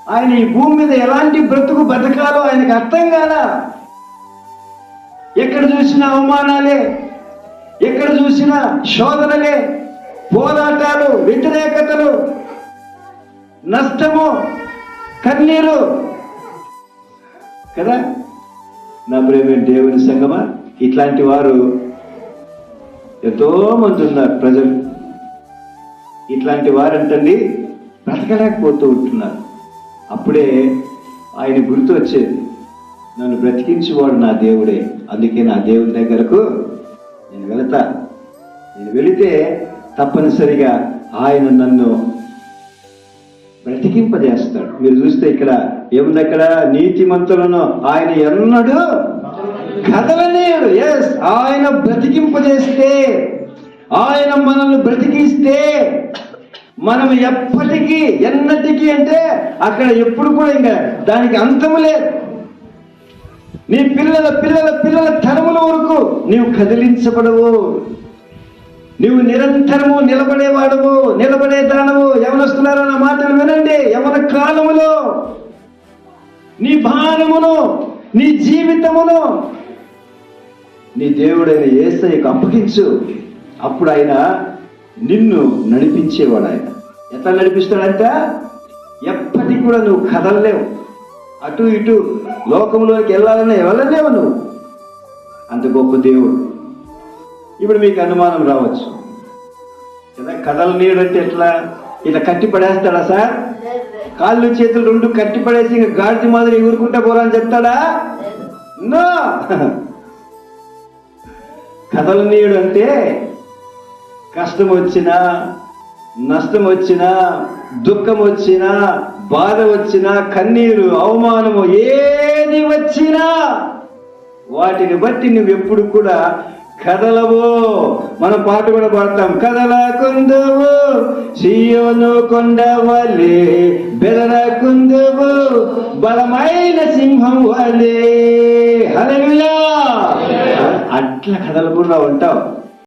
ఆయన ఈ భూమి మీద ఎలాంటి బ్రతుకు బతకాలో ఆయనకు అర్థం కాదా. ఎక్కడ చూసినా అవమానాలే, ఎక్కడ చూసినా శోధనలే, పోరాటాలు, వ్యతిరేకతలు, నష్టము, కన్నీరు కదా. నా ప్రేమ దేవుని సంగమా, ఇట్లాంటి వారు ఎంతో మంది ఉన్నారు. ప్రజలు ఇట్లాంటి వారు అంటండి బ్రతకలేకపోతూ ఉంటున్నారు. అప్పుడే ఆయన గుర్తు వచ్చేది, నన్ను బ్రతికించేవాడు నా దేవుడే, అందుకే నా దేవుడి దగ్గరకు నేను వెళతా. నేను వెళితే తప్పనిసరిగా ఆయన నన్ను బ్రతికింపజేస్తాడు. మీరు చూస్తే ఇక్కడ ఏముంది, అక్కడ నీతిమంతులను ఆయన ఎన్నడూ కదలనీయుడు. ఎస్, ఆయన బ్రతికింపజేస్తే, ఆయన మనల్ని బ్రతికిస్తే మనం ఎప్పటికీ ఎన్నటికీ అంటే అక్కడ ఎప్పుడు కూడా ఇంకా దానికి అంతము లేదు. నీ పిల్లల పిల్లల పిల్లల తరముల వరకు నీవు కదిలించబడవు. నువ్వు నిరంతరము నిలబడేవాడవు, నిలబడేదానవు. యవనస్తులారా నా మాటలు వినండి. యవన కాలములో నీ భారమును, నీ జీవితమును నీ దేవుడైన యేసయ్యకు అప్పగించు. అప్పుడు ఆయన నిన్ను నడిపించేవాడు. ఆయన ఎట్లా నడిపిస్తాడంట, ఎప్పటికి కూడా నువ్వు కదలలేవు, అటు ఇటు లోకంలోకి వెళ్ళలేవు నువ్వు. అంత గొప్ప దేవుడు. ఇప్పుడు మీకు అనుమానం రావచ్చు కదా, కదలనీయుడు అంటే ఎట్లా, ఇట్లా కట్టి పడేస్తాడా సార్? కాళ్ళు చేతులు రెండు కట్టి పడేసి ఇంకా గాడిద మాదిరి ఊరుకుంటా పోరా అని చెప్తాడా? నో. కదలనీయుడు అంటే కష్టం వచ్చినా, నష్టం వచ్చినా, దుఃఖం వచ్చినా, బాధ వచ్చినా, కన్నీరు, అవమానము ఏది వచ్చినా వాటిని బట్టి నువ్వు ఎప్పుడు కూడా కదలవు. మన పాట కూడా పాడతాం, కదలకుందువు సీయోను కొండవలే, బెదరకుందువు బలమైన సింహం వలే. హల్లెలూయా. అట్లా కదలకుండా ఉంటావు.